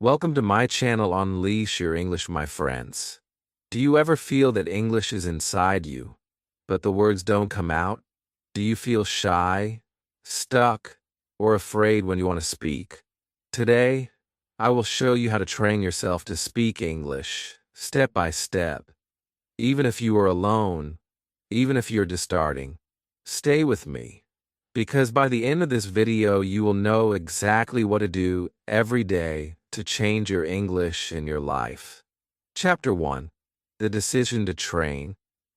Welcome to my channel. Unleash your English, my friends. Do you ever feel that English is inside you, but the words don't come out? Do you feel shy, stuck, or afraid when you want to speak? Today, I will show you how to train yourself to speak English, step by step. Even if you are alone, even if you're just starting, stay with me. Because by the end of this video, you will know exactly what to do every day to change your English in your life. Chapter 1. The decision to train.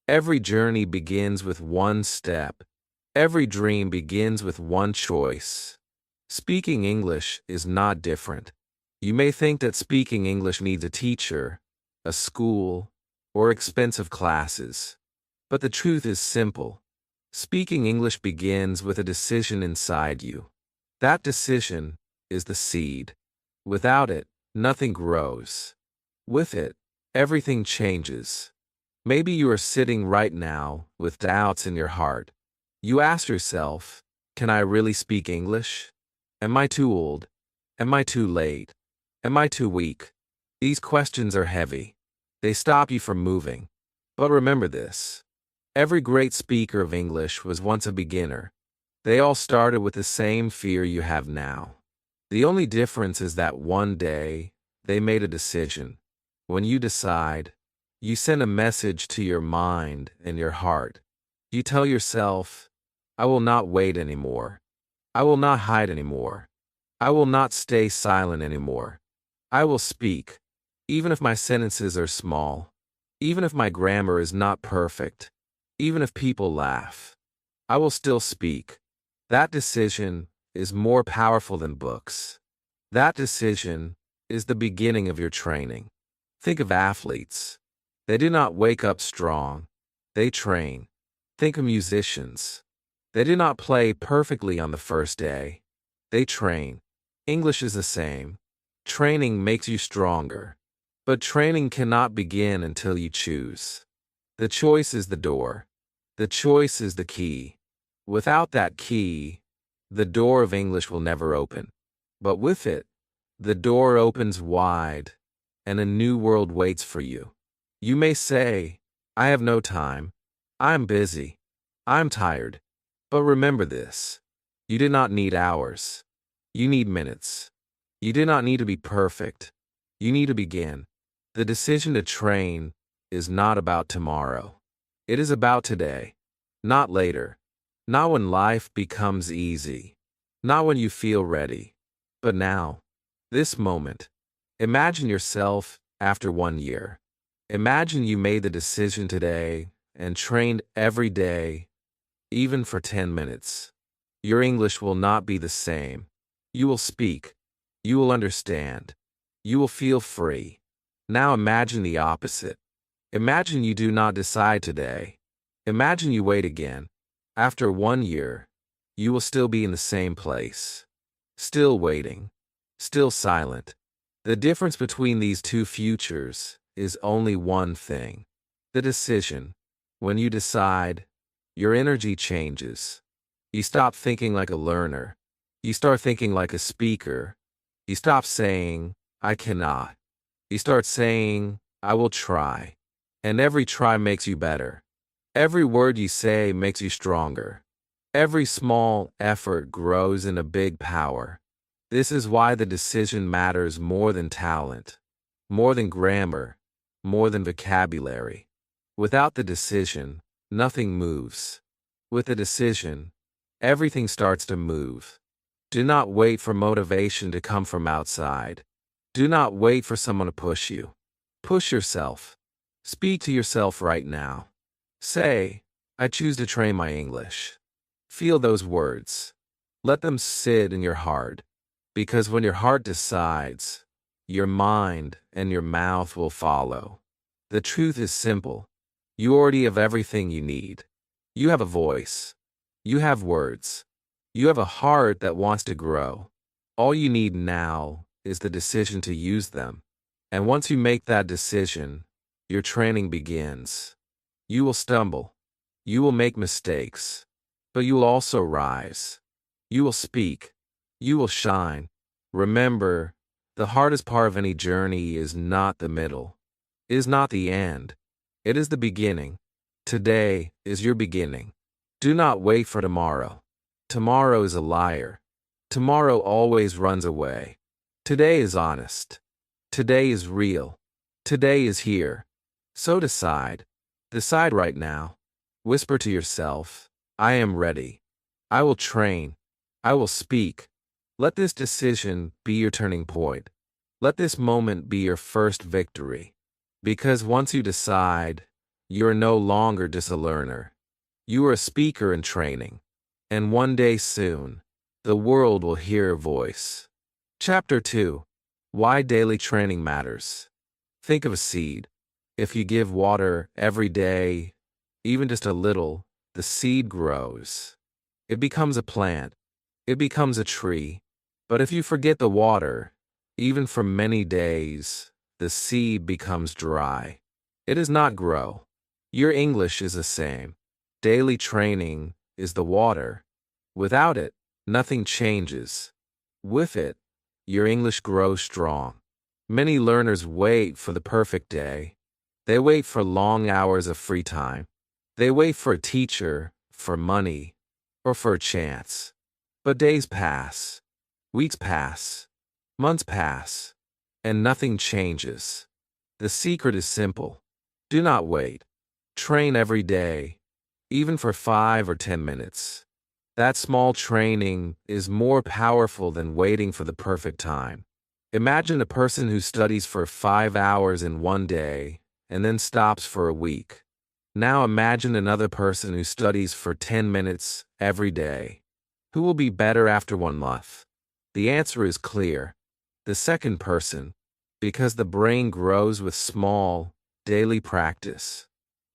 Every journey begins with one step. Every dream begins with one choice. Speaking English is not different. You may think that speaking English needs a teacher, a school, or expensive classes. But the truth is simple. Speaking English begins with a decision inside you. That decision is the seed. Without it, nothing grows. With it, everything changes. Maybe you are sitting right now with doubts in your heart. You ask yourself, can I really speak English? Am I too old? Am I too late? Am I too weak? These questions are heavy. They stop you from moving. But remember this. Every great speaker of English was once a beginner. They all started with the same fear you have now. The only difference is that one day, they made a decision. When you decide, you send a message to your mind and your heart. You tell yourself, I will not wait anymore. I will not hide anymore. I will not stay silent anymore. I will speak, even if my sentences are small, even if my grammar is not perfect. Even if people laugh, I will still speak. That decision is more powerful than books. That decision is the beginning of your training. Think of athletes. They do not wake up strong. They train. Think of musicians. They do not play perfectly on the first day. They train. English is the same. Training makes you stronger. But training cannot begin until you choose. The choice is the door. The choice is the key. Without that key, the door of English will never open. But with it, the door opens wide, and a new world waits for you. You may say, I have no time. I'm busy. I'm tired. But remember this. You do not need hours. You need minutes. You do not need to be perfect. You need to begin. The decision to train is not about tomorrow. It is about today, not later, not when life becomes easy, not when you feel ready, but now, this moment. Imagine yourself after 1 year. Imagine you made the decision today and trained every day, even for 10 minutes. Your English will not be the same. You will speak. You will understand. You will feel free. Now imagine the opposite. Imagine you do not decide today. Imagine you wait again. After 1 year, you will still be in the same place. Still waiting. Still silent. The difference between these two futures is only one thing. The decision. When you decide, your energy changes. You stop thinking like a learner. You start thinking like a speaker. You stop saying, I cannot. You start saying, I will try. And every try makes you better. Every word you say makes you stronger. Every small effort grows into big power. This is why the decision matters more than talent, more than grammar, more than vocabulary. Without the decision, nothing moves. With the decision, everything starts to move. Do not wait for motivation to come from outside. Do not wait for someone to push you. Push yourself. Speak to yourself right now. Say, I choose to train my English. Feel those words. Let them sit in your heart. Because when your heart decides, your mind and your mouth will follow. The truth is simple. You already have everything you need. You have a voice. You have words. You have a heart that wants to grow. All you need now is the decision to use them. And once you make that decision, your training begins. You will stumble. You will make mistakes. But you will also rise. You will speak. You will shine. Remember, The hardest part of any journey is not the middle, is not the end. It is the beginning. Today is your beginning. Do not wait for tomorrow. Tomorrow is a liar. Tomorrow always runs away. Today is honest. Today is real. Today is here. So decide. Decide right now. Whisper to yourself, I am ready. I will train. I will speak. Let this decision be your turning point. Let this moment be your first victory. Because once you decide, you are no longer just a learner. You are a speaker in training. And one day soon, the world will hear your voice. Chapter 2. Why daily training matters. Think of a seed. If you give water every day, even just a little, the seed grows. It becomes a plant. It becomes a tree. But if you forget the water, even for many days, the seed becomes dry. It does not grow. Your English is the same. Daily training is the water. Without it, nothing changes. With it, your English grows strong. Many learners wait for the perfect day. They wait for long hours of free time. They wait for a teacher, for money, or for a chance. But days pass. Weeks pass. Months pass. And nothing changes. The secret is simple. Do not wait. Train every day, even for 5 or 10 minutes. That small training is more powerful than waiting for the perfect time. Imagine a person who studies for 5 hours in one day and then stops for a week. Now imagine another person who studies for 10 minutes every day. Who will be better after 1 month? The answer is clear. The second person, because the brain grows with small, daily practice.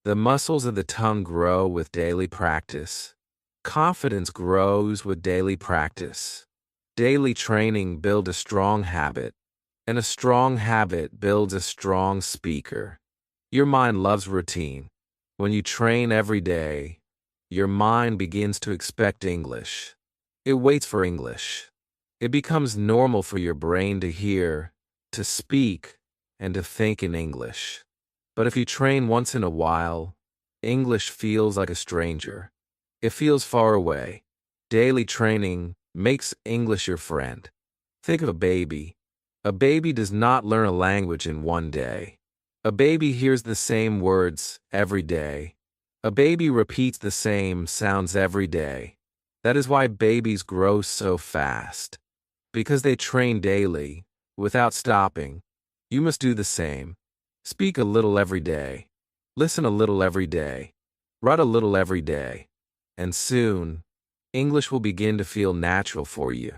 The muscles of the tongue grow with daily practice. Confidence grows with daily practice. Daily training builds a strong habit, and a strong habit builds a strong speaker. Your mind loves routine. When you train every day, your mind begins to expect English. It waits for English. It becomes normal for your brain to hear, to speak, and to think in English. But if you train once in a while, English feels like a stranger. It feels far away. Daily training makes English your friend. Think of a baby. A baby does not learn a language in one day. A baby hears the same words every day. A baby repeats the same sounds every day. That is why babies grow so fast. Because they train daily, without stopping. You must do the same. Speak a little every day. Listen a little every day. Write a little every day. And soon, English will begin to feel natural for you.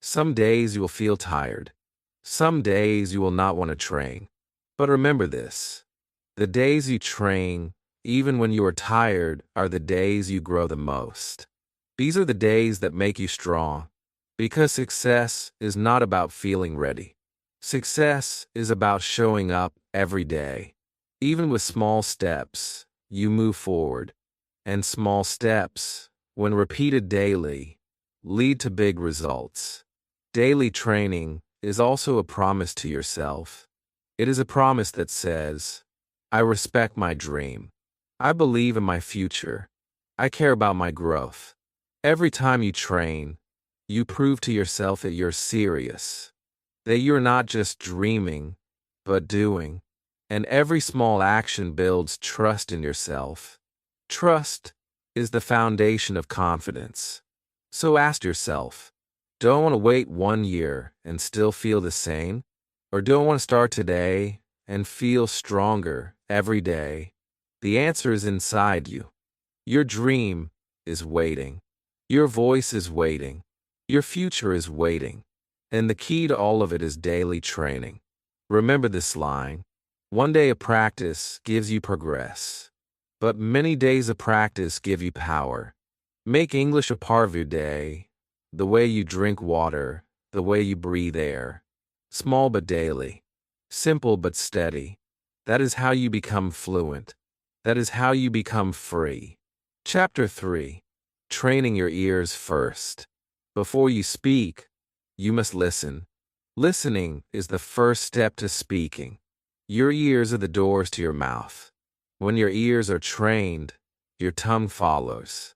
Some days you will feel tired. Some days you will not want to train. But remember this. The days you train, even when you are tired, are the days you grow the most. These are the days that make you strong. Because success is not about feeling ready. Success is about showing up every day. Even with small steps, you move forward. And small steps, when repeated daily, lead to big results. Daily training is also a promise to yourself. It is a promise that says, I respect my dream. I believe in my future. I care about my growth. Every time you train, you prove to yourself that you're serious, that you're not just dreaming, but doing. And every small action builds trust in yourself. Trust is the foundation of confidence. So ask yourself, do I want to wait 1 year and still feel the same? Or do I want to start today and feel stronger every day? The answer is inside you. Your dream is waiting. Your voice is waiting. Your future is waiting. And the key to all of it is daily training. Remember this line. 1 day of practice gives you progress. But many days of practice give you power. Make English a part of your day. The way you drink water. The way you breathe air. Small but daily. Simple but steady. That is how you become fluent. That is how you become free. Chapter 3. Training your ears first. Before you speak, you must listen. Listening is the first step to speaking. Your ears are the doors to your mouth. When your ears are trained, your tongue follows.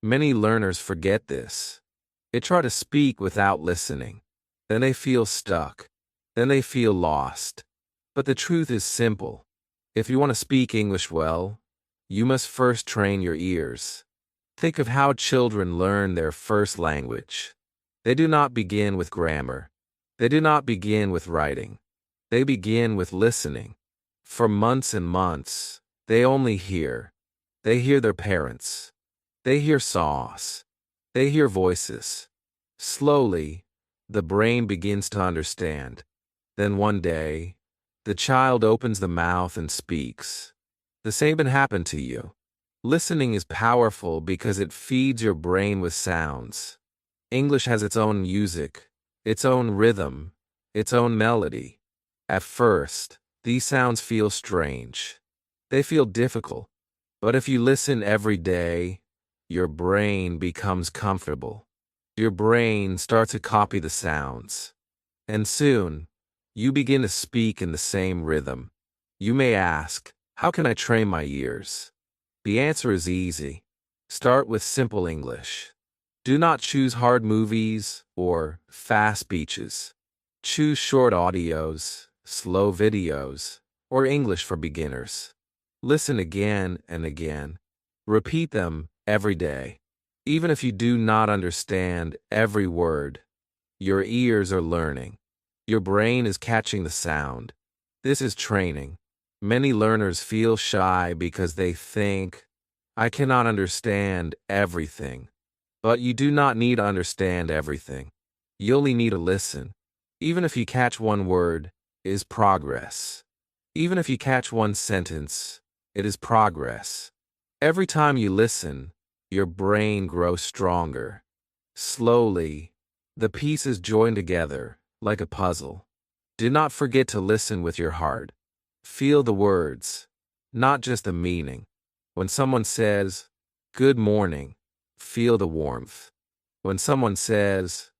Many learners forget this. They try to speak without listening. Then they feel stuck. Then they feel lost. But the truth is simple. If you want to speak English well, you must first train your ears. Think of how children learn their first language. They do not begin with grammar. They do not begin with writing. They begin with listening. For months and months, they only hear. They hear their parents. They hear saws. They hear voices. Slowly, the brain begins to understand. Then one day, the child opens the mouth and speaks. The same can happen to you. Listening is powerful because it feeds your brain with sounds. English has its own music, its own rhythm, its own melody. At first, these sounds feel strange. They feel difficult. But if you listen every day, your brain becomes comfortable. Your brain starts to copy the sounds. And soon, you begin to speak in the same rhythm. You may ask, how can I train my ears? The answer is easy. Start with simple English. Do not choose hard movies or fast speeches. Choose short audios, slow videos, or English for beginners. Listen again and again. Repeat them every day. Even if you do not understand every word, your ears are learning. Your brain is catching the sound. This is training. Many learners feel shy because they think, I cannot understand everything. But you do not need to understand everything. You only need to listen. Even if you catch one word, it is progress. Even if you catch one sentence, it is progress. Every time you listen, your brain grows stronger. Slowly, the pieces join together like a puzzle. Do not forget to listen with your heart. Feel the words, not just the meaning. When someone says, good morning, feel the warmth. When someone says,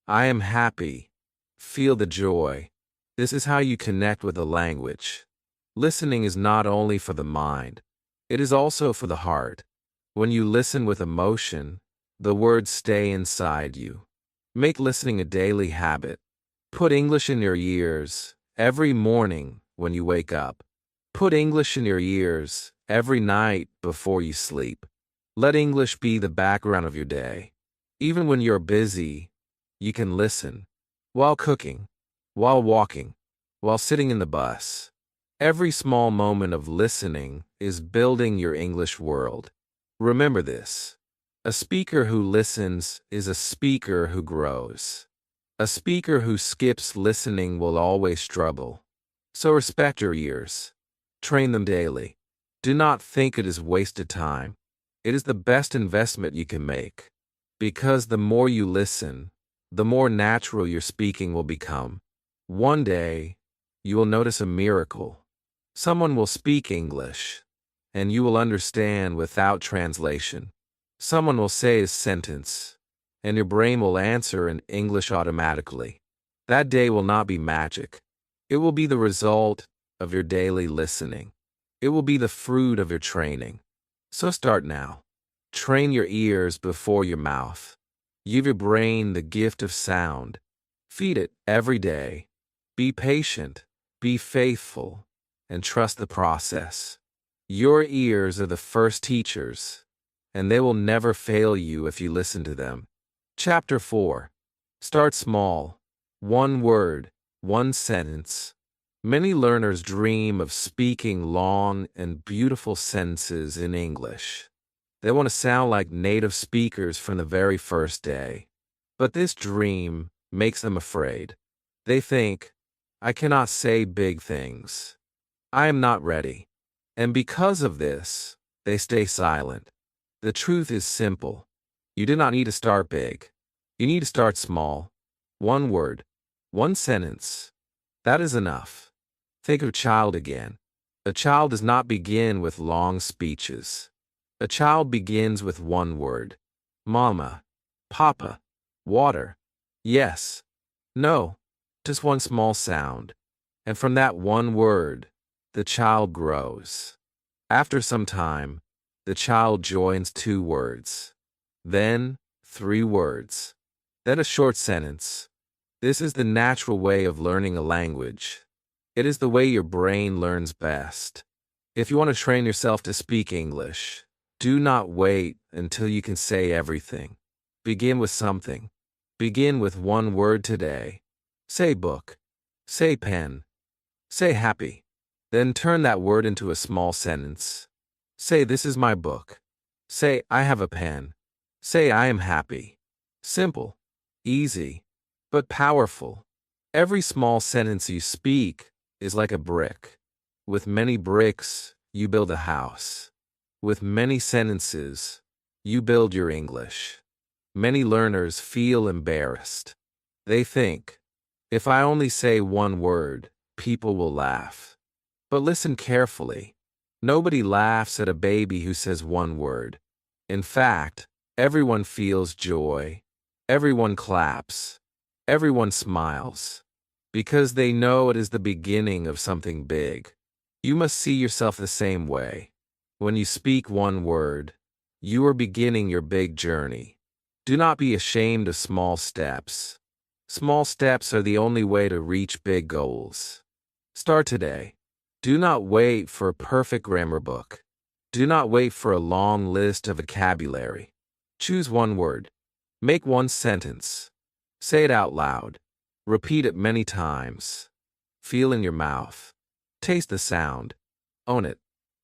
I am happy, feel the joy. This is how you connect with the language. Listening is not only for the mind, it is also for the heart. When you listen with emotion, the words stay inside you. Make listening a daily habit. Put English in your ears every morning when you wake up. Put English in your ears every night before you sleep. Let English be the background of your day. Even when you're busy, you can listen. While cooking, while walking, while sitting in the bus. Every small moment of listening is building your English world. Remember this. A speaker who listens is a speaker who grows. A speaker who skips listening will always struggle. So respect your ears. Train them daily. Do not think it is wasted time. It is the best investment you can make. Because the more you listen, the more natural your speaking will become. One day, you will notice a miracle. Someone will speak English, and you will understand without translation. Someone will say a sentence, and your brain will answer in English automatically. That day will not be magic. It will be the result of your daily listening. It will be the fruit of your training. So start now. Train your ears before your mouth. Give your brain the gift of sound. Feed it every day. Be patient, be faithful, and trust the process. Your ears are the first teachers, and they will never fail you if you listen to them. Chapter 4. Start small. One word, one sentence. Many learners dream of speaking long and beautiful sentences in English. They want to sound like native speakers from the very first day. But this dream makes them afraid. They think, I cannot say big things. I am not ready. And because of this, they stay silent. The truth is simple. You do not need to start big. You need to start small. One word, one sentence. That is enough. Think of child again. A child does not begin with long speeches. A child begins with one word. Mama, Papa, water, yes, no. Just one small sound. And from that one word, the child grows. After some time, the child joins 2 words. Then 3 words. Then a short sentence. This is the natural way of learning a language. It is the way your brain learns best. If you want to train yourself to speak English, do not wait until you can say everything. Begin with something. Begin with 1 word today. Say book. Say pen. Say happy. Then turn that word into a small sentence. Say this is my book. Say I have a pen. Say I am happy. Simple. Easy. But powerful. Every small sentence you speak is like a brick. With many bricks, you build a house. With many sentences, you build your English. Many learners feel embarrassed. They think, if I only say 1 word, people will laugh. But listen carefully. Nobody laughs at a baby who says 1 word. In fact, everyone feels joy. Everyone claps. Everyone smiles. Because they know it is the beginning of something big. You must see yourself the same way. When you speak 1 word, you are beginning your big journey. Do not be ashamed of small steps. Small steps are the only way to reach big goals. Start today. Do not wait for a perfect grammar book. Do not wait for a long list of vocabulary. Choose 1 word. Make 1 sentence. Say it out loud. Repeat it many times. Feel in your mouth. Taste the sound. Own it.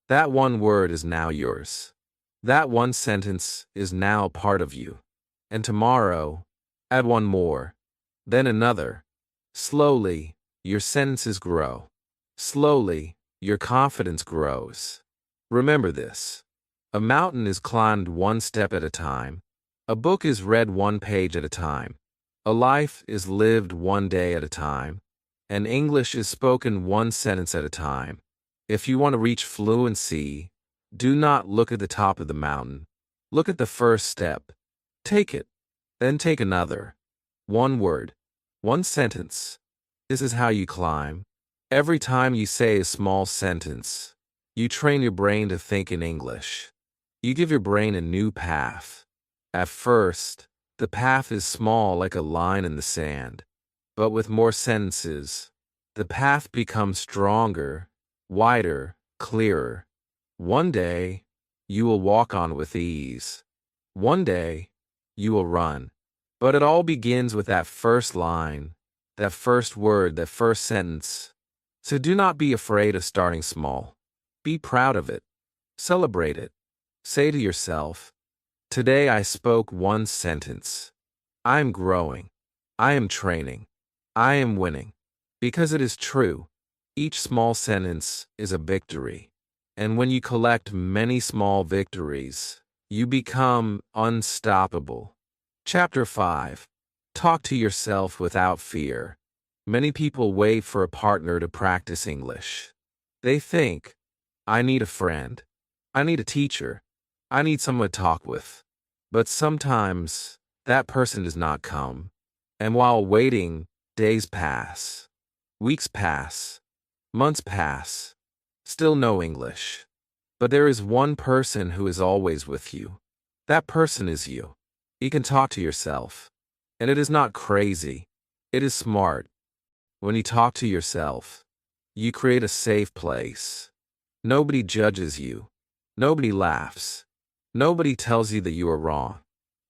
That 1 word is now yours. That 1 sentence is now part of you. And tomorrow, add 1 more. Then another. Slowly, your sentences grow. Slowly, your confidence grows. Remember this. A mountain is climbed 1 step at a time. A book is read 1 page at a time. A life is lived 1 day at a time. And English is spoken 1 sentence at a time. If you want to reach fluency, do not look at the top of the mountain. Look at the first step. Take it. Then take another. 1 word. 1 sentence. This is how you climb. Every time you say a small sentence, you train your brain to think in English. You give your brain a new path. At first, the path is small like a line in the sand. But with more sentences, the path becomes stronger, wider, clearer. One day, you will walk on with ease. One day, you will run. But it all begins with that first line, that first word, that first sentence. So do not be afraid of starting small. Be proud of it. Celebrate it. Say to yourself, today I spoke 1 sentence. I am growing. I am training. I am winning. Because it is true. Each small sentence is a victory. And when you collect many small victories, you become unstoppable. Chapter 5. Talk to yourself without fear. Many people wait for a partner to practice English. They think, I need a friend. I need a teacher. I need someone to talk with. But sometimes, that person does not come. And while waiting, days pass. Weeks pass. Months pass. Still no English. But there is one person who is always with you. That person is you. You can talk to yourself. And it is not crazy. It is smart. When you talk to yourself, you create a safe place. Nobody judges you. Nobody laughs. Nobody tells you that you are wrong.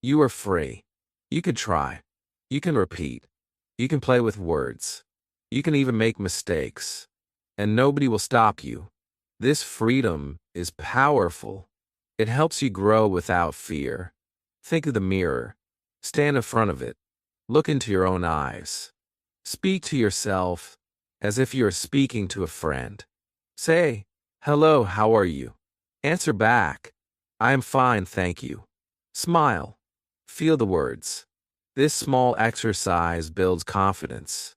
You are free. You can try. You can repeat. You can play with words. You can even make mistakes. And nobody will stop you. This freedom is powerful. It helps you grow without fear. Think of the mirror. Stand in front of it. Look into your own eyes. Speak to yourself as if you are speaking to a friend. Say, hello, how are you? Answer back, I am fine, thank you. Smile. Feel the words. This small exercise builds confidence.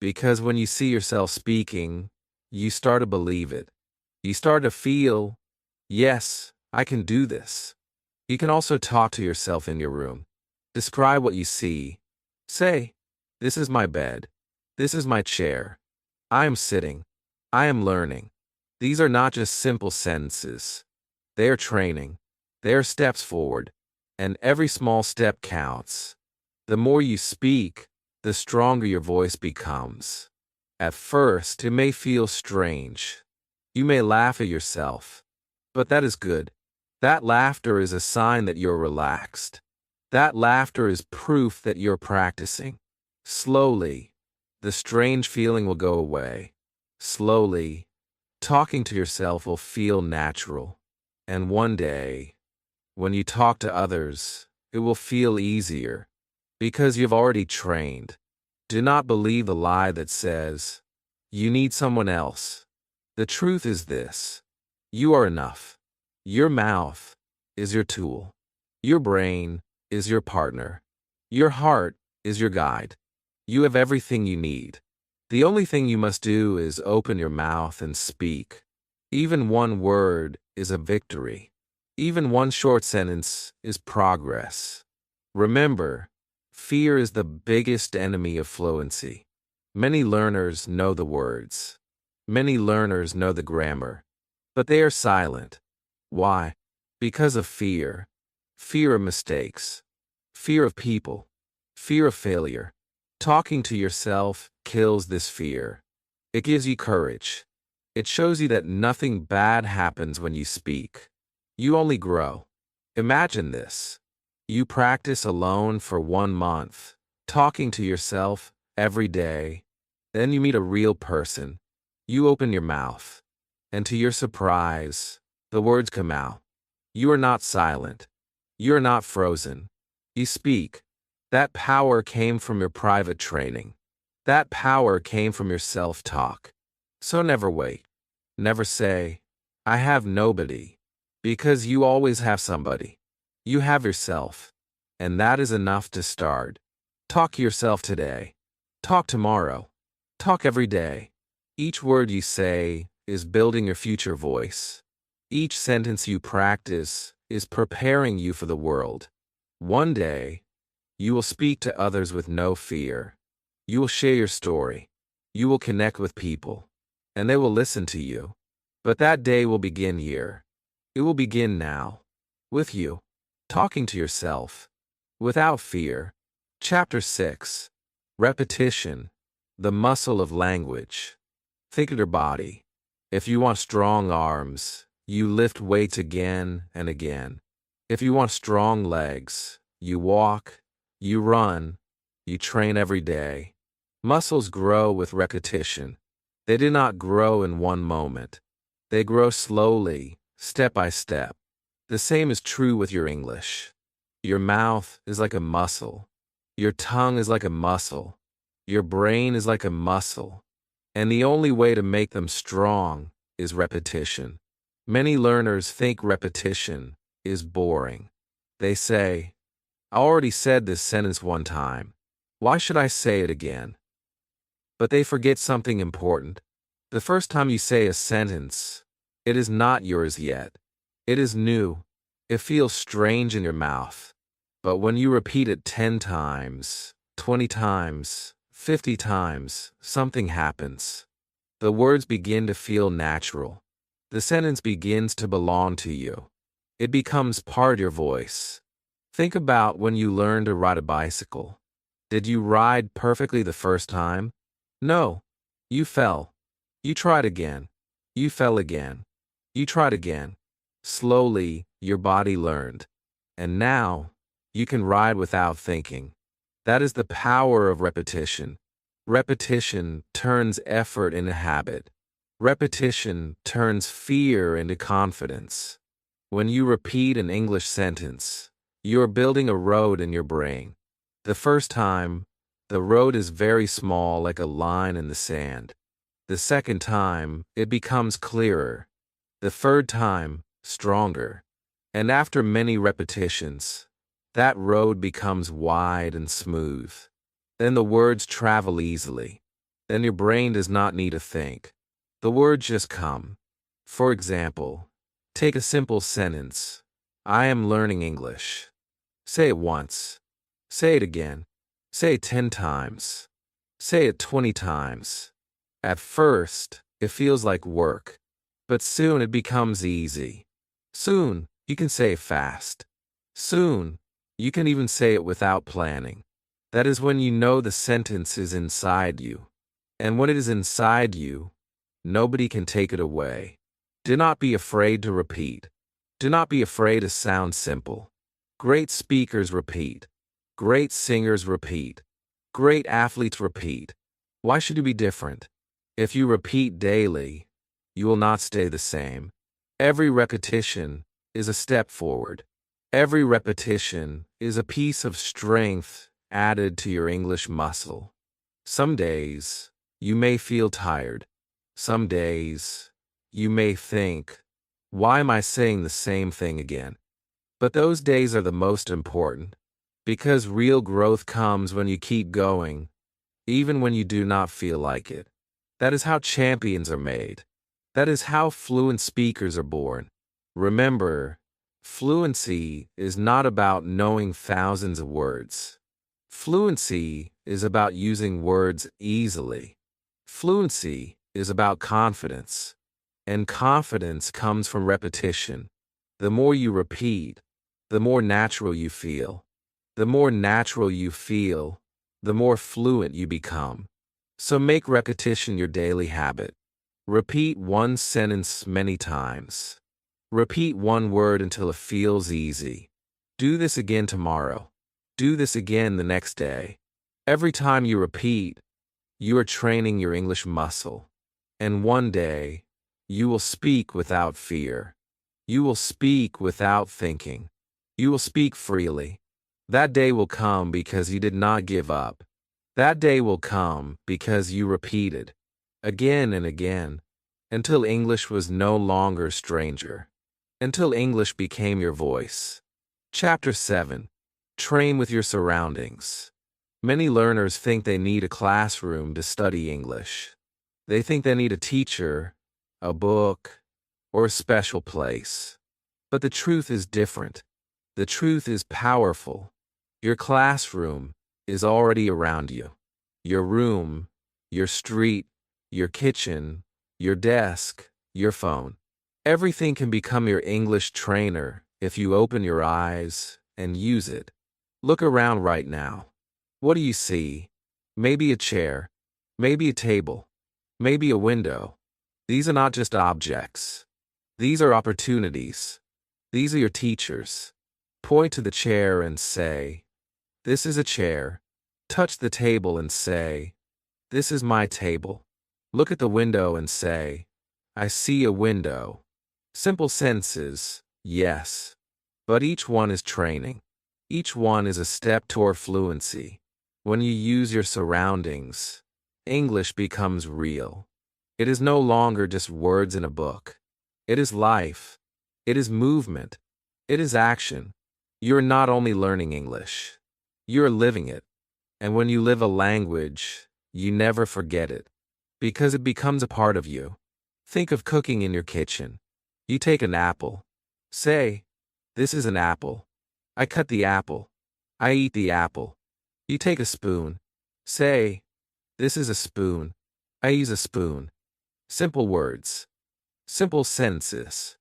Because when you see yourself speaking, you start to believe it. You start to feel, yes, I can do this. You can also talk to yourself in your room. Describe what you see. Say, this is my bed. This is my chair. I am sitting. I am learning. These are not just simple sentences. They are training. They are steps forward. And every small step counts. The more you speak, the stronger your voice becomes. At first, it may feel strange. You may laugh at yourself. But that is good. That laughter is a sign that you're relaxed. That laughter is proof that you're practicing. Slowly, the strange feeling will go away. Slowly, talking to yourself will feel natural. And one day, when you talk to others, it will feel easier. Because you've already trained. Do not believe the lie that says, you need someone else. The truth is this. You are enough. Your mouth is your tool. Your brain is your partner. Your heart is your guide. You have everything you need. The only thing you must do is open your mouth and speak. Even one word is a victory. Even one short sentence is progress. Remember, fear is the biggest enemy of fluency. Many learners know the words. Many learners know the grammar. But they are silent. Why? Because of fear. Fear of mistakes. Fear of people. Fear of failure. Talking to yourself kills this fear. It gives you courage. It shows you that nothing bad happens when you speak. You only grow. Imagine this. You practice alone for 1 month, talking to yourself every day. Then you meet a real person. You open your mouth. And to your surprise, the words come out. You are not silent. You are not frozen. You speak. That power came from your private training. That power came from your self-talk. So never wait. Never say, I have nobody. Because you always have somebody. You have yourself. And that is enough to start. Talk to yourself today. Talk tomorrow. Talk every day. Each word you say is building your future voice. Each sentence you practice is preparing you for the world. One day, you will speak to others with no fear. You will share your story. You will connect with people. And they will listen to you. But that day will begin here. It will begin now. With you. Talking to yourself. Without fear. Chapter 6. Repetition. The muscle of language. Think of your body. If you want strong arms, you lift weights again and again. If you want strong legs, you walk, you run, you train every day. Muscles grow with repetition. They do not grow in one moment. They grow slowly, step by step. The same is true with your English. Your mouth is like a muscle. Your tongue is like a muscle. Your brain is like a muscle. And the only way to make them strong is repetition. Many learners think repetition is boring. They say, I already said this sentence one time. Why should I say it again? But they forget something important. The first time you say a sentence, it is not yours yet. It is new. It feels strange in your mouth. But when you repeat it 10 times, 20 times, 50 times, something happens. The words begin to feel natural. The sentence begins to belong to you. It becomes part of your voice. Think about when you learned to ride a bicycle. Did you ride perfectly the first time? No. You fell. You tried again. You fell again. You tried again. Slowly, your body learned. And now, you can ride without thinking. That is the power of repetition. Repetition turns effort into habit. Repetition turns fear into confidence. When you repeat an English sentence, you are building a road in your brain. The first time, the road is very small, like a line in the sand. The second time, it becomes clearer. The third time, stronger. And after many repetitions, that road becomes wide and smooth. Then the words travel easily. Then your brain does not need to think. The words just come. For example, take a simple sentence. I am learning English. Say it once. Say it again. Say it 10 times. Say it 20 times. At first, it feels like work, but soon it becomes easy. Soon, you can say it fast. Soon, you can even say it without planning. That is when you know the sentence is inside you. And when it is inside you, nobody can take it away. Do not be afraid to repeat. Do not be afraid to sound simple. Great speakers repeat. Great singers repeat. Great athletes repeat. Why should you be different? If you repeat daily, you will not stay the same. Every repetition is a step forward. Every repetition is a piece of strength added to your English muscle. Some days, you may feel tired. Some days, you may think, why am I saying the same thing again? But those days are the most important, because real growth comes when you keep going, even when you do not feel like it. That is how champions are made. That is how fluent speakers are born. Remember, fluency is not about knowing thousands of words. Fluency is about using words easily. Fluency is about confidence, and confidence comes from repetition. The more you repeat, the more natural you feel. The more natural you feel, the more fluent you become. So make repetition your daily habit. Repeat one sentence many times. Repeat one word until it feels easy. Do this again tomorrow. Do this again the next day. Every time you repeat, you are training your English muscle. And one day, you will speak without fear. You will speak without thinking. You will speak freely. That day will come because you did not give up. That day will come because you repeated, again and again, until English was no longer a stranger. Until English became your voice. Chapter 7. Train with your surroundings. Many learners think they need a classroom to study English. They think they need a teacher, a book, or a special place. But the truth is different. The truth is powerful. Your classroom is already around you. Your room, your street, your kitchen, your desk, your phone. Everything can become your English trainer if you open your eyes and use it. Look around right now. What do you see? Maybe a chair, maybe a table, maybe a window. These are not just objects. These are opportunities. These are your teachers. Point to the chair and say, "This is a chair." Touch the table and say, "This is my table." Look at the window and say, "I see a window." Simple sentences, yes. But each one is training. Each one is a step toward fluency. When you use your surroundings, English becomes real. It is no longer just words in a book. It is life. It is movement. It is action. You are not only learning English, you are living it. And when you live a language, you never forget it, because it becomes a part of you. Think of cooking in your kitchen. You take an apple. Say, "This is an apple. I cut the apple. I eat the apple." You take a spoon. Say, "This is a spoon. I use a spoon." Simple words. Simple sentences.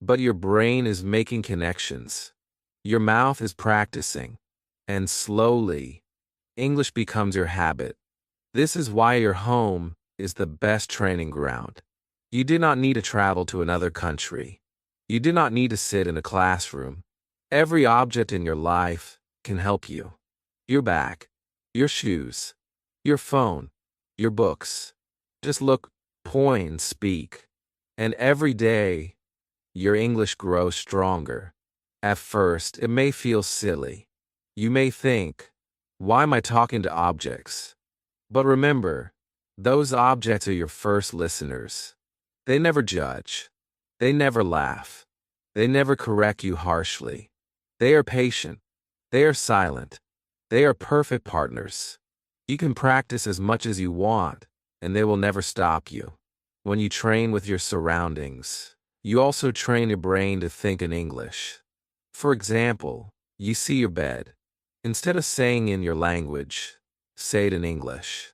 But your brain is making connections. Your mouth is practicing. And slowly, English becomes your habit. This is why your home is the best training ground. You do not need to travel to another country. You do not need to sit in a classroom. Every object in your life can help you. Your bag, your shoes, your phone, your books. Just look, point, and speak. And every day, your English grows stronger. At first, it may feel silly. You may think, "Why am I talking to objects?" But remember, those objects are your first listeners. They never judge. They never laugh. They never correct you harshly. They are patient. They are silent. They are perfect partners. You can practice as much as you want, and they will never stop you. When you train with your surroundings, you also train your brain to think in English. For example, you see your bed. Instead of saying in your language, say it in English.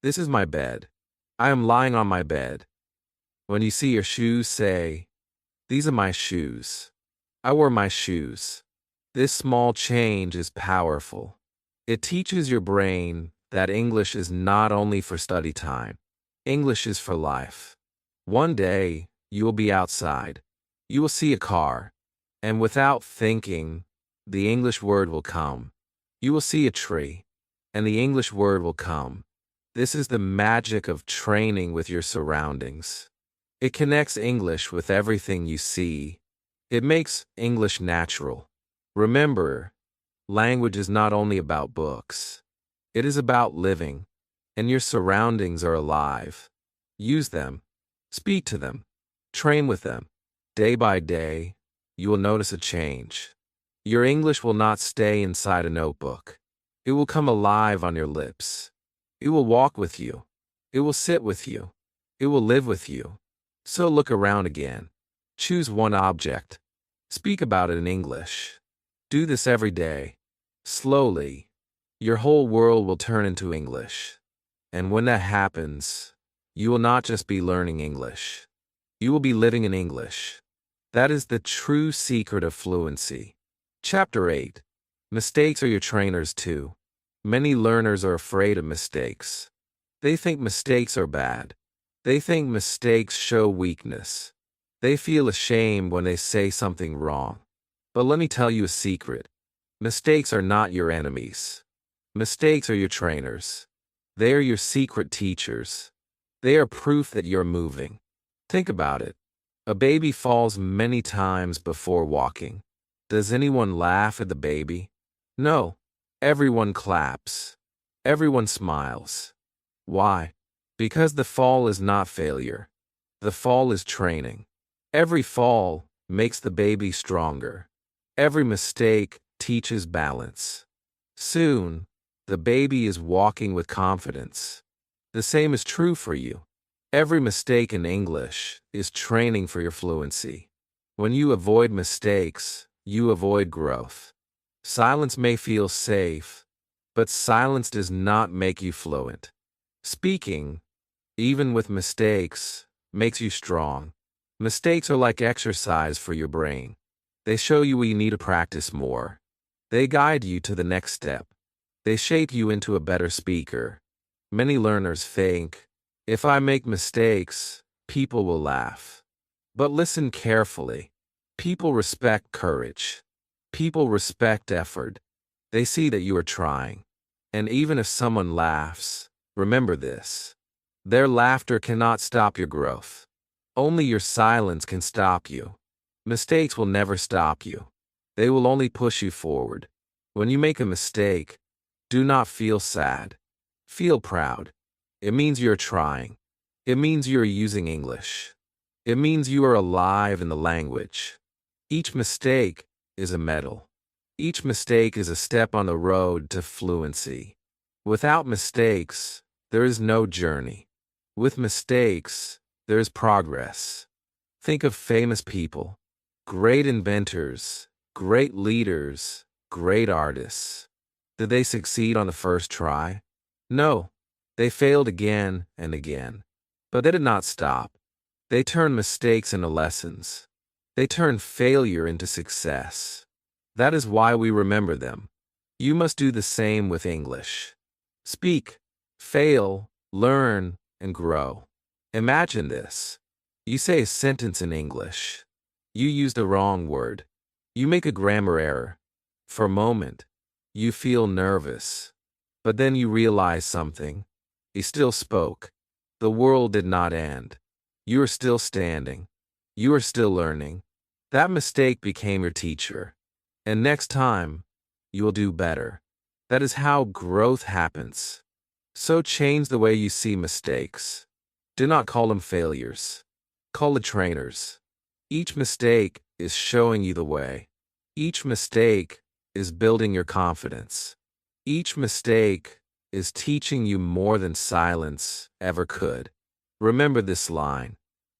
This is my bed. I am lying on my bed. When you see your shoes, say, these are my shoes. I wore my shoes. This small change is powerful. It teaches your brain that English is not only for study time. English is for life. One day, you will be outside. You will see a car. And without thinking, the English word will come. You will see a tree. And the English word will come. This is the magic of training with your surroundings. It connects English with everything you see. It makes English natural. Remember, language is not only about books. It is about living, and your surroundings are alive. Use them. Speak to them. Train with them. Day by day, you will notice a change. Your English will not stay inside a notebook. It will come alive on your lips. It will walk with you. It will sit with you. It will live with you. So look around again. Choose one object. Speak about it in English. Do this every day. Slowly, your whole world will turn into English. And when that happens, you will not just be learning English. You will be living in English. That is the true secret of fluency. Chapter 8. Mistakes are your trainers too. Many learners are afraid of mistakes. They think mistakes are bad. They think mistakes show weakness. They feel ashamed when they say something wrong. But let me tell you a secret. Mistakes are not your enemies. Mistakes are your trainers. They are your secret teachers. They are proof that you're moving. Think about it. A baby falls many times before walking. Does anyone laugh at the baby? No. Everyone claps. Everyone smiles. Why? Because the fall is not failure. The fall is training. Every fall makes the baby stronger. Every mistake teaches balance. Soon, the baby is walking with confidence. The same is true for you. Every mistake in English is training for your fluency. When you avoid mistakes, you avoid growth. Silence may feel safe, but silence does not make you fluent. Speaking, even with mistakes, makes you strong. Mistakes are like exercise for your brain. They show you where you need to practice more. They guide you to the next step. They shape you into a better speaker. Many learners think, if I make mistakes, people will laugh. But listen carefully. People respect courage. People respect effort. They see that you are trying. And even if someone laughs, remember this. Their laughter cannot stop your growth. Only your silence can stop you. Mistakes will never stop you. They will only push you forward. When you make a mistake, do not feel sad. Feel proud. It means you're trying. It means you're using English. It means you are alive in the language. Each mistake is a medal. Each mistake is a step on the road to fluency. Without mistakes, there is no journey. With mistakes, there is progress. Think of famous people, great inventors, great leaders, great artists. Did they succeed on the first try? No. They failed again and again. But they did not stop. They turned mistakes into lessons. They turned failure into success. That is why we remember them. You must do the same with English. Speak, fail, learn, and grow. Imagine this. You say a sentence in English. You use the wrong word. You make a grammar error. For a moment, you feel nervous. But then you realize something. You still spoke. The world did not end. You are still standing. You are still learning. That mistake became your teacher. And next time, you will do better. That is how growth happens. So change the way you see mistakes. Do not call them failures. Call it trainers. Each mistake is showing you the way. Each mistake is building your confidence. Each mistake is teaching you more than silence ever could. Remember this line.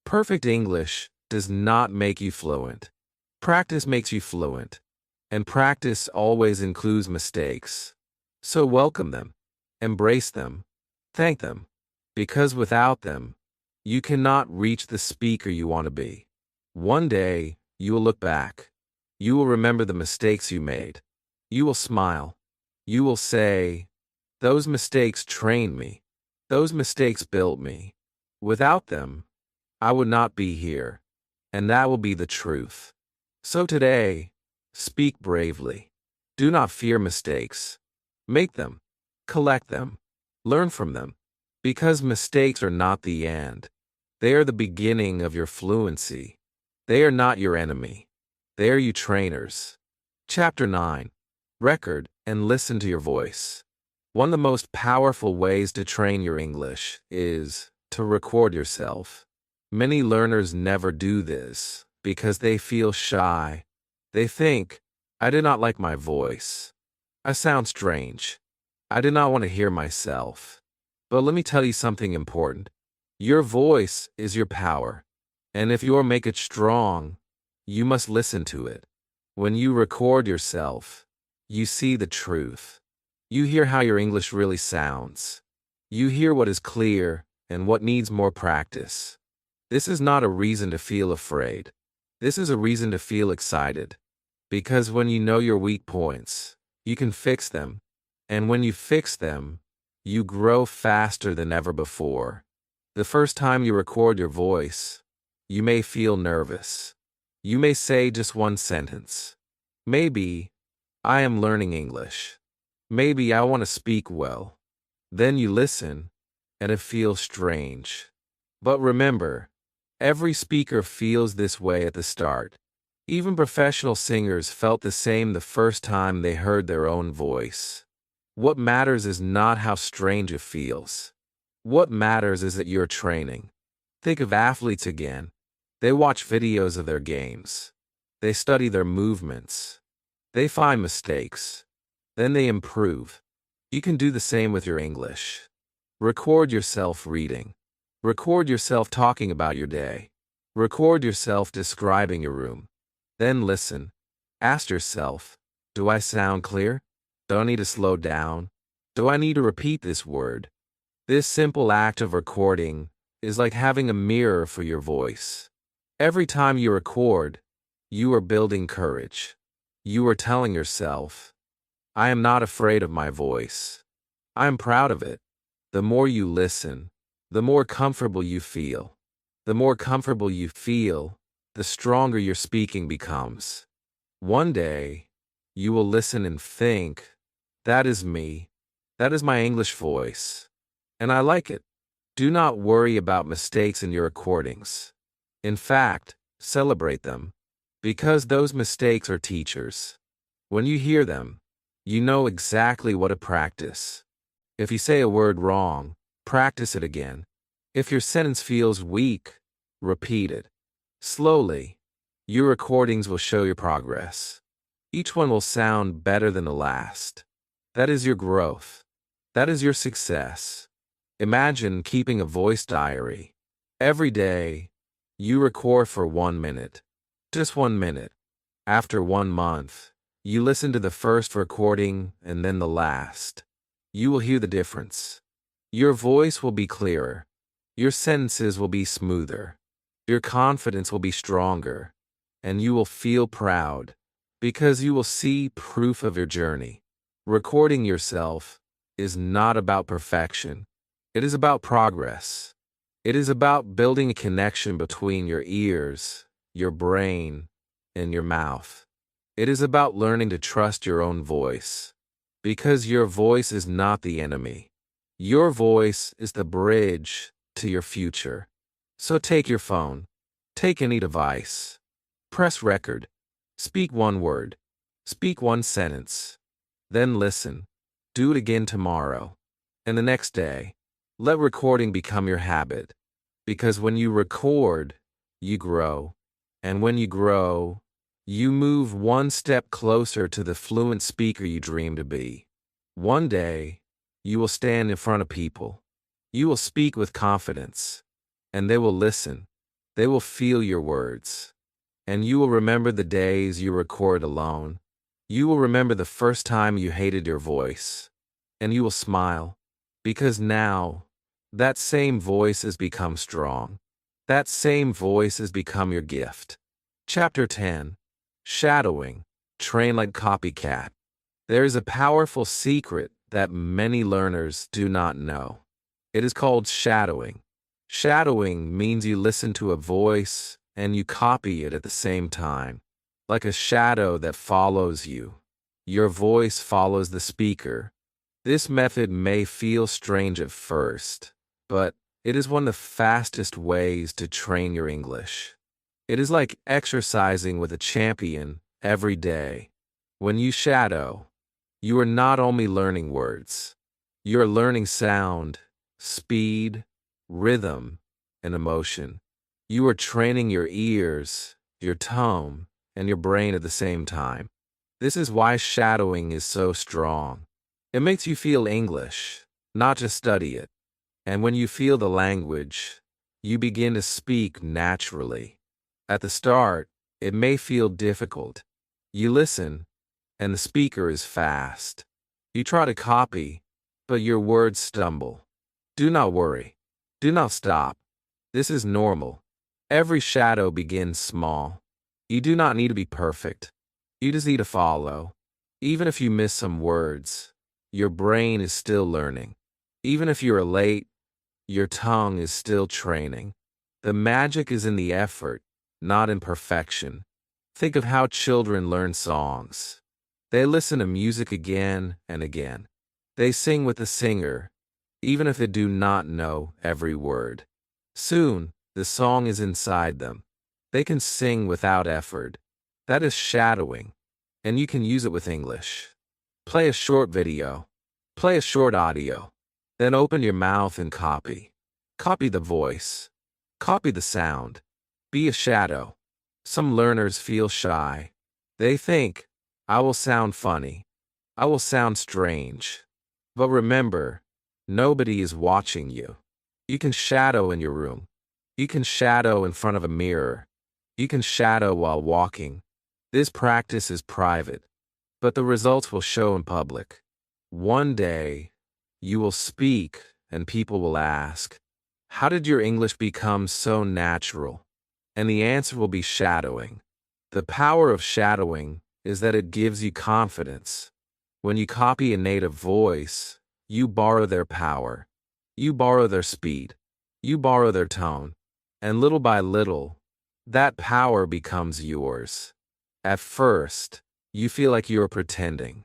Perfect English does not make you fluent. Practice makes you fluent. And practice always includes mistakes. So welcome them. Embrace them. Thank them. Because without them, you cannot reach the speaker you want to be. One day, you will look back. You will remember the mistakes you made. You will smile. You will say, "Those mistakes trained me. Those mistakes built me. Without them, I would not be here." And that will be the truth. So today, speak bravely. Do not fear mistakes. Make them. Collect them. Learn from them. Because mistakes are not the end. They are the beginning of your fluency. They are not your enemy. They are you trainers. Chapter 9. Record and listen to your voice. One of the most powerful ways to train your English is to record yourself. Many learners never do this because they feel shy. They think, "I do not like my voice. I sound strange. I do not want to hear myself." But let me tell you something important. Your voice is your power. And if you will make it strong, you must listen to it. When you record yourself, you see the truth. You hear how your English really sounds. You hear what is clear and what needs more practice. This is not a reason to feel afraid. This is a reason to feel excited. Because when you know your weak points, you can fix them. And when you fix them, you grow faster than ever before. The first time you record your voice, you may feel nervous. You may say just one sentence. Maybe, "I am learning English." Maybe, "I want to speak well." Then you listen, and it feels strange. But remember, every speaker feels this way at the start. Even professional singers felt the same the first time they heard their own voice. What matters is not how strange it feels. What matters is that you're training. Think of athletes again. They watch videos of their games. They study their movements. They find mistakes. Then they improve. You can do the same with your English. Record yourself reading. Record yourself talking about your day. Record yourself describing your room. Then listen. Ask yourself, "Do I sound clear? Do I need to slow down? Do I need to repeat this word?" This simple act of recording is like having a mirror for your voice. Every time you record, you are building courage. You are telling yourself, "I am not afraid of my voice. I am proud of it." The more you listen, the more comfortable you feel. The more comfortable you feel, the stronger your speaking becomes. One day, you will listen and think, "That is me. That is my English voice. And I like it." Do not worry about mistakes in your recordings. In fact, celebrate them. Because those mistakes are teachers. When you hear them, you know exactly what to practice. If you say a word wrong, practice it again. If your sentence feels weak, repeat it. Slowly, your recordings will show your progress. Each one will sound better than the last. That is your growth. That is your success. Imagine keeping a voice diary. Every day, you record for 1 minute. Just 1 minute. After 1 month, you listen to the first recording and then the last. You will hear the difference. Your voice will be clearer. Your sentences will be smoother. Your confidence will be stronger. And you will feel proud because you will see proof of your journey. Recording yourself is not about perfection. It is about progress. It is about building a connection between your ears, your brain, and your mouth. It is about learning to trust your own voice. Because your voice is not the enemy. Your voice is the bridge to your future. So take your phone. Take any device. Press record. Speak one word. Speak one sentence. Then listen. Do it again tomorrow. And the next day. Let recording become your habit. Because when you record, you grow. And when you grow, you move one step closer to the fluent speaker you dream to be. One day, you will stand in front of people. You will speak with confidence. And they will listen. They will feel your words. And you will remember the days you record alone. You will remember the first time you hated your voice. And you will smile. Because now, That same voice has become strong. That same voice has become your gift. Chapter 10. Shadowing. Train like copycat. There is a powerful secret that many learners do not know. It is called shadowing. Shadowing means you listen to a voice and you copy it at the same time, like a shadow that follows you. Your voice follows the speaker. This method may feel strange at first, but it is one of the fastest ways to train your English. It is like exercising with a champion every day. When you shadow, you are not only learning words, you are learning sound, speed, rhythm, and emotion. You are training your ears, your tone, and your brain at the same time. This is why shadowing is so strong. It makes you feel English, not just study it. And when you feel the language, you begin to speak naturally. At the start, it may feel difficult. You listen, and the speaker is fast. You try to copy, but your words stumble. Do not worry. Do not stop. This is normal. Every shadow begins small. You do not need to be perfect. You just need to follow. Even if you miss some words, your brain is still learning. Even if you are late, your tongue is still training. The magic is in the effort, not in perfection. Think of how children learn songs. They listen to music again and again. They sing with the singer, even if they do not know every word. Soon, the song is inside them. They can sing without effort. That is shadowing, and you can use it with English. Play a short video. Play a short audio. Then open your mouth and copy. Copy the voice. Copy the sound. Be a shadow. Some learners feel shy. They think, I will sound funny. I will sound strange. But remember, nobody is watching you. You can shadow in your room. You can shadow in front of a mirror. You can shadow while walking. This practice is private, but the results will show in public. One day, you will speak and people will ask, how did your English become so natural? And the answer will be shadowing. The power of shadowing is that it gives you confidence. When you copy a native voice, you borrow their power. You borrow their speed. You borrow their tone. And little by little, that power becomes yours. At first, you feel like you are pretending.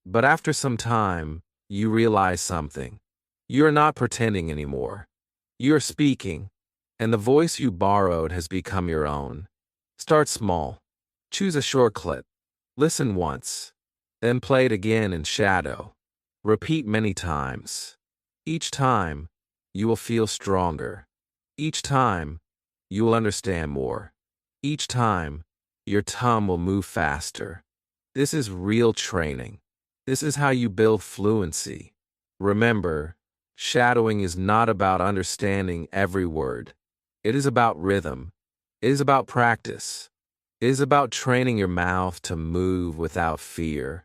But after some time, you realize something. You are not pretending anymore. You are speaking, and the voice you borrowed has become your own. Start small. Choose a short clip. Listen once. Then play it again in shadow. Repeat many times. Each time, you will feel stronger. Each time, you will understand more. Each time, your tongue will move faster. This is real training. This is how you build fluency. Remember, shadowing is not about understanding every word. It is about rhythm. It is about practice. It is about training your mouth to move without fear.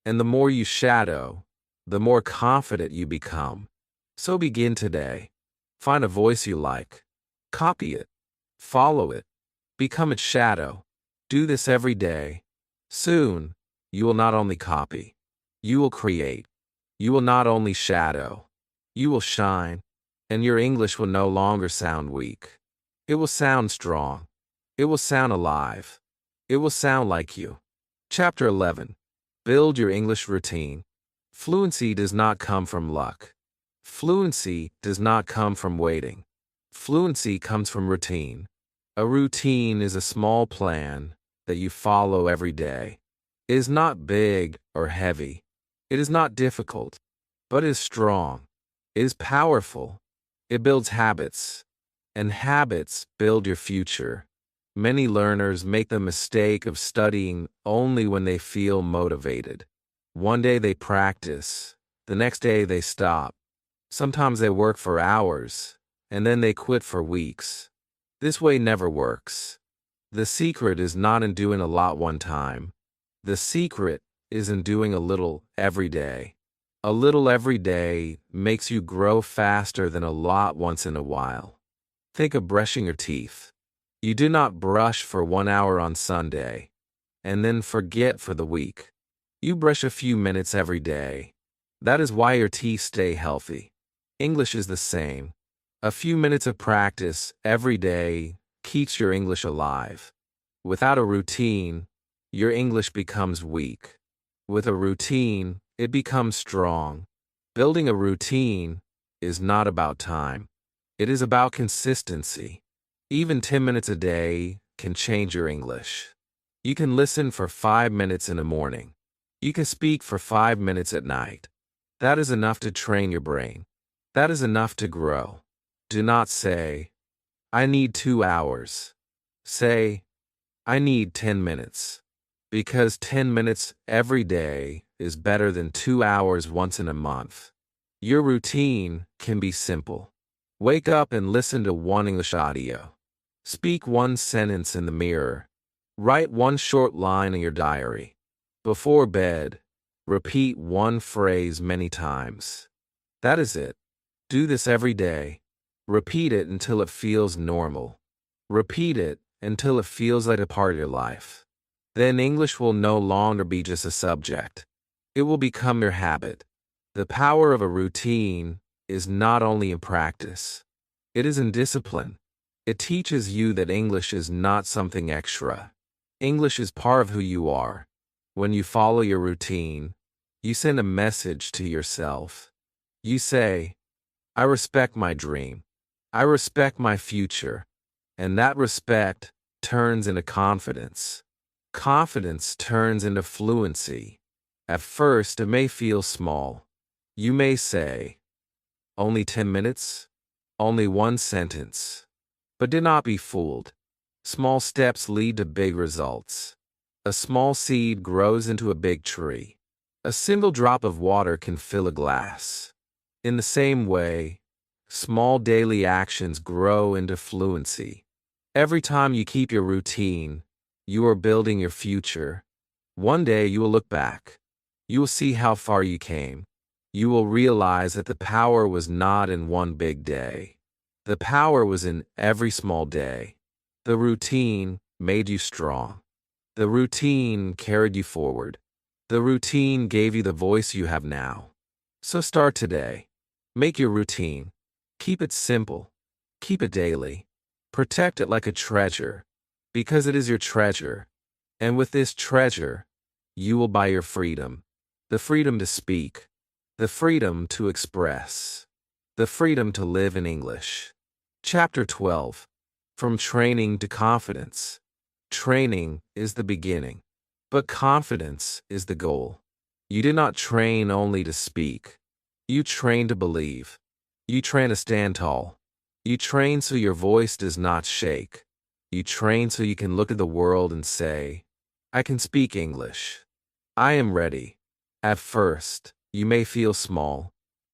And the more you shadow, the more confident you become. So begin today. Find a voice you like. Copy it. Follow it. Become its shadow. Do this every day. Soon, you will not only copy, you will create. You will not only shadow, you will shine. And your English will no longer sound weak. It will sound strong. It will sound alive. It will sound like you. Chapter 11. Build your English routine. Fluency does not come from luck. Fluency does not come from waiting. Fluency comes from routine. A routine is a small plan that you follow every day. It is not big or heavy. It is not difficult, but it is strong. It is powerful. It builds habits, and habits build your future. Many learners make the mistake of studying only when they feel motivated. One day they practice, the next day they stop. Sometimes they work for hours, and then they quit for weeks. This way never works. The secret is not in doing a lot one time. The secret is in doing a little every day. A little every day makes you grow faster than a lot once in a while. Think of brushing your teeth. You do not brush for 1 hour on Sunday and then forget for the week. You brush a few minutes every day. That is why your teeth stay healthy. English is the same. A few minutes of practice every day keeps your English alive. Without a routine, your English becomes weak. With a routine, it becomes strong. Building a routine is not about time. It is about consistency. Even 10 minutes a day can change your English. You can listen for 5 minutes in the morning. You can speak for 5 minutes at night. That is enough to train your brain. That is enough to grow. Do not say, I need 2 hours. Say, I need 10 minutes. Because 10 minutes every day is better than 2 hours once in a month. Your routine can be simple. Wake up and listen to one English audio. Speak one sentence in the mirror. Write one short line in your diary. Before bed, repeat one phrase many times. That is it. Do this every day. Repeat it until it feels normal. Repeat it until it feels like a part of your life. Then English will no longer be just a subject. It will become your habit. The power of a routine is not only in practice. It is in discipline. It teaches you that English is not something extra. English is part of who you are. When you follow your routine, you send a message to yourself. You say, I respect my dream. I respect my future. And that respect turns into confidence. Confidence turns into fluency. At first, it may feel small. You may say, only 10 minutes? Only one sentence. But do not be fooled. Small steps lead to big results. A small seed grows into a big tree. A single drop of water can fill a glass. In the same way, small daily actions grow into fluency. Every time you keep your routine, you are building your future. One day you will look back. You will see how far you came. You will realize that the power was not in one big day. The power was in every small day. The routine made you strong. The routine carried you forward. The routine gave you the voice you have now. So start today. Make your routine. Keep it simple. Keep it daily. Protect it like a treasure, because it is your treasure. And with this treasure, you will buy your freedom. The freedom to speak. The freedom to express. The freedom to live in English. Chapter 12. From training to confidence. Training is the beginning, but confidence is the goal. You do not train only to speak. You train to believe. You train to stand tall. You train so your voice does not shake. You train so you can look at the world and say, I can speak English. I am ready. At first, you may feel small.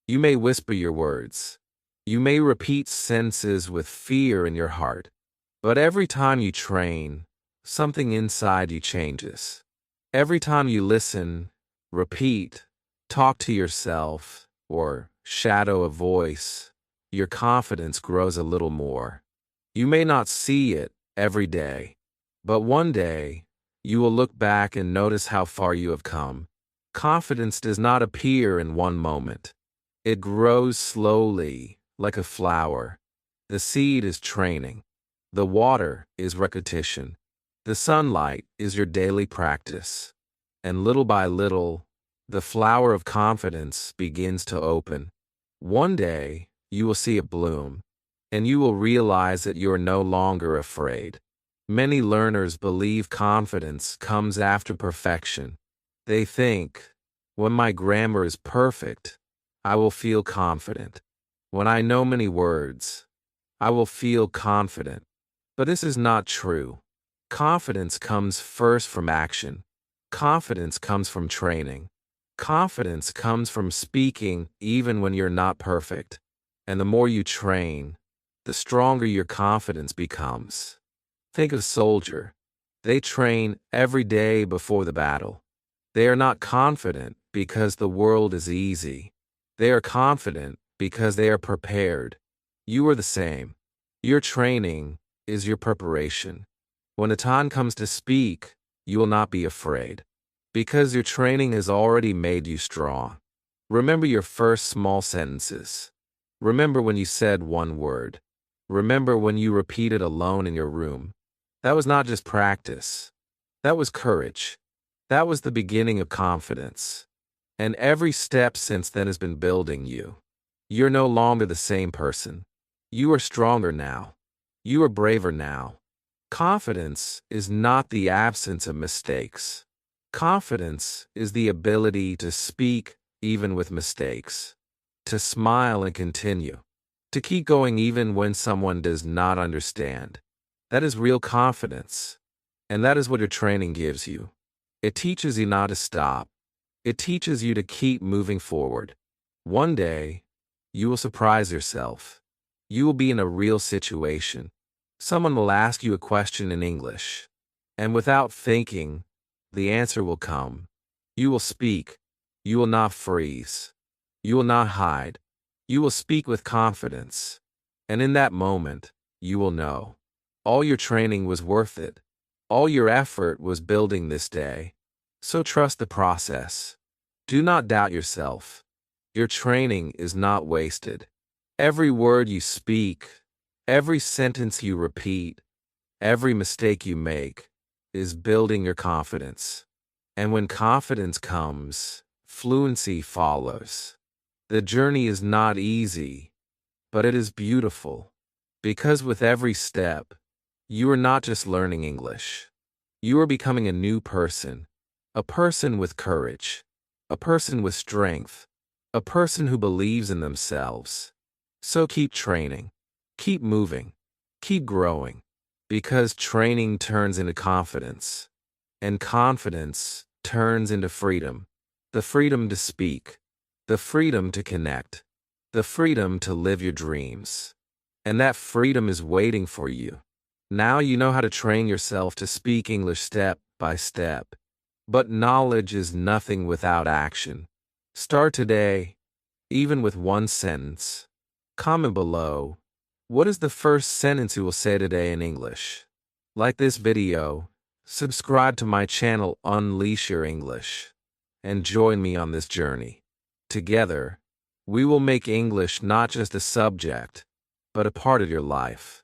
You may whisper your words. You may repeat sentences with fear in your heart. But every time you train, something inside you changes. Every time you listen, repeat, talk to yourself, or shadow a voice, your confidence grows a little more. You may not see it every day, but one day, you will look back and notice how far you have come. Confidence does not appear in one moment. It grows slowly, like a flower. The seed is training. The water is repetition. The sunlight is your daily practice. And little by little, the flower of confidence begins to open. One day, you will see it bloom, and you will realize that you are no longer afraid. Many learners believe confidence comes after perfection. They think, when my grammar is perfect, I will feel confident. When I know many words, I will feel confident. But this is not true. Confidence comes first from action. Confidence comes from training. Confidence comes from speaking even when you're not perfect. And the more you train, the stronger your confidence becomes. Think of a soldier. They train every day before the battle. They are not confident because the world is easy. They are confident because they are prepared. You are the same. Your training is your preparation. When the time comes to speak, you will not be afraid, because your training has already made you strong. Remember your first small sentences. Remember when you said one word. Remember when you repeated alone in your room. That was not just practice. That was courage. That was the beginning of confidence. And every step since then has been building you. You're no longer the same person. You are stronger now. You are braver now. Confidence is not the absence of mistakes. Confidence is the ability to speak even with mistakes, to smile and continue, to keep going even when someone does not understand. That is real confidence. And that is what your training gives you. It teaches you not to stop. It teaches you to keep moving forward. One day, you will surprise yourself. You will be in a real situation. Someone will ask you a question in English, and without thinking, the answer will come. You will speak. You will not freeze. You will not hide. You will speak with confidence. And in that moment, you will know. All your training was worth it. All your effort was building this day. So trust the process. Do not doubt yourself. Your training is not wasted. Every word you speak, every sentence you repeat, every mistake you make is building your confidence. And when confidence comes, fluency follows. The journey is not easy, but it is beautiful. Because with every step, you are not just learning English. You are becoming a new person, a person with courage, a person with strength, a person who believes in themselves. So keep training, keep moving, keep growing, because training turns into confidence, and confidence turns into freedom, the freedom to speak, the freedom to connect, the freedom to live your dreams. And that freedom is waiting for you. Now you know how to train yourself to speak English step by step. But knowledge is nothing without action. Start today, even with one sentence. Comment below, what is the first sentence you will say today in English? Like this video, subscribe to my channel Unleash Your English, and join me on this journey. Together, we will make English not just a subject, but a part of your life.